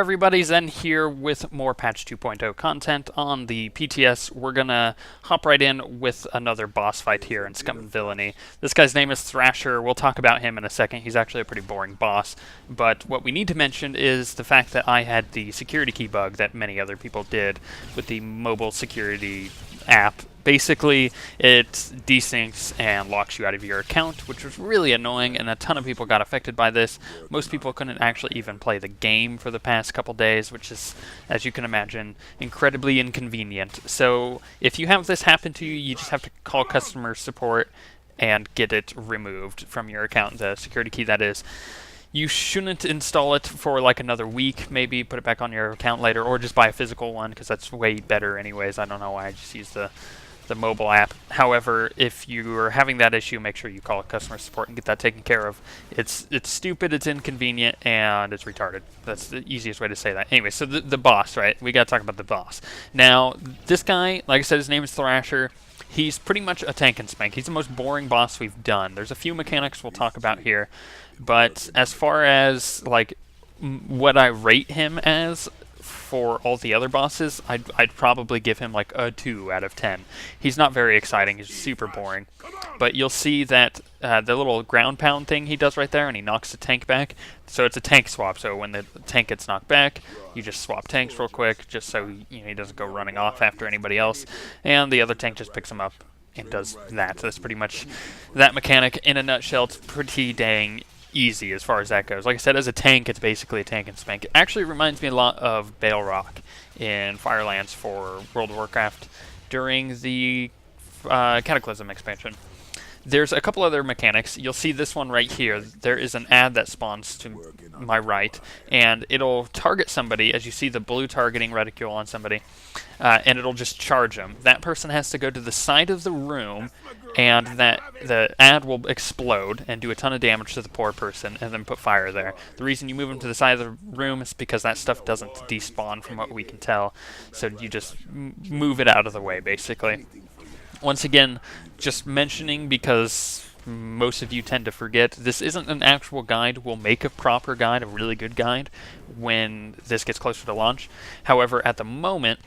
everybody, Zen here with more Patch 2.0 content on the PTS. We're gonna hop right in with another boss fight here in Scum and Villainy. This guy's name is Thrasher. We'll talk about him in a second. He's actually a pretty boring boss. But what we need to mention is the fact that I had the security key bug that many other people did with the mobile security app. Basically, it desyncs and locks you out of your account, which was really annoying, and a ton of people got affected by this. Most people couldn't actually even play the game for the past couple days, which is, as you can imagine, incredibly inconvenient. So if you have this happen to you, you just have to call customer support and get it removed from your account, the security key that is. You shouldn't install it for like another week, maybe put it back on your account later, or just buy a physical one, because that's way better anyways. I don't know why I just use the mobile app. However, if you are having that issue, make sure you call customer support and get that taken care of. It's stupid, it's inconvenient, and it's retarded. That's the easiest way to say that. Anyway, so the boss, right? We gotta talk about the boss. Now, this guy, like I said, his name is Thrasher. He's pretty much a tank and spank. He's the most boring boss we've done. There's a few mechanics we'll talk about here, but as far as like what I rate him as for all the other bosses, I'd probably give him like a 2 out of 10. He's not very exciting, he's super boring. But you'll see that the little ground pound thing he does right there, and he knocks the tank back. So it's a tank swap, so when the tank gets knocked back, you just swap tanks real quick, just so he doesn't go running off after anybody else. And the other tank just picks him up and does that. So that's pretty much that mechanic in a nutshell. It's pretty dang easy as far as that goes. Like I said, as a tank, it's basically a tank and spank. It actually reminds me a lot of Balrog in Firelands for World of Warcraft during the Cataclysm expansion. There's a couple other mechanics. You'll see this one right here. There is an ad that spawns to my right, and it'll target somebody, as you see the blue targeting reticule on somebody, and it'll just charge them. That person has to go to the side of the room, and the ad will explode and do a ton of damage to the poor person, and then put fire there. The reason you move them to the side of the room is because that stuff doesn't despawn from what we can tell, so you just move it out of the way, basically. Once again, just mentioning because most of you tend to forget, this isn't an actual guide. We'll make a proper guide, a really good guide, when this gets closer to launch. However, at the moment,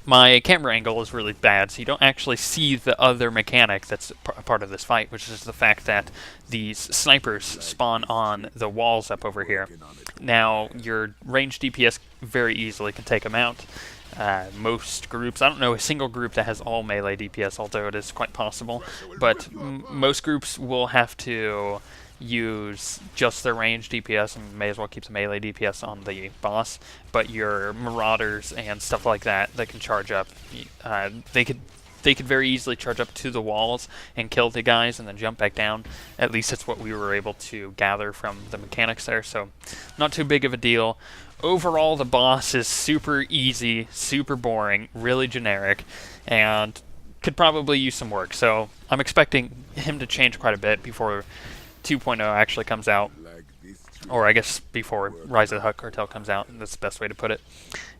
my camera angle is really bad, so you don't actually see the other mechanic that's part of this fight, which is the fact that these snipers spawn on the walls up over here. Now, your ranged DPS very easily can take them out. Most groups, I don't know a single group that has all melee DPS, although it is quite possible, but most groups will have to use just their ranged DPS and may as well keep the melee DPS on the boss. But your marauders and stuff like that can charge up. They could very easily charge up to the walls and kill the guys and then jump back down. At least that's what we were able to gather from the mechanics there, so not too big of a deal. Overall, the boss is super easy, super boring, really generic, and could probably use some work. So I'm expecting him to change quite a bit before 2.0 actually comes out. Or I guess before Rise of the Hutt Cartel comes out, that's the best way to put it.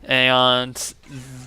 And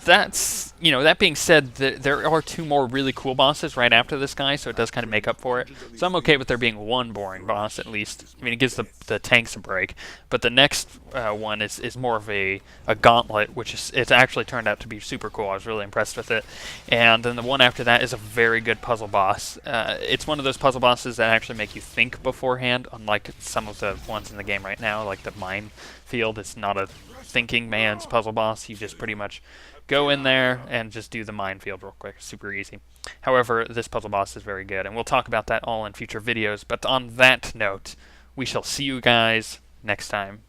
that's, that being said, there are 2 more really cool bosses right after this guy, so it does kind of make up for it. So I'm okay with there being 1 boring boss at least. I mean, it gives the tanks a break. But the next one is more of a gauntlet, which it's actually turned out to be super cool. I was really impressed with it. And then the one after that is a very good puzzle boss. It's one of those puzzle bosses that actually make you think beforehand, unlike some of the ones in the game right now, like the minefield. It's not a thinking man's puzzle boss. You just pretty much go in there and just do the minefield real quick. Super easy. However, this puzzle boss is very good, and we'll talk about that all in future videos. But on that note, we shall see you guys next time.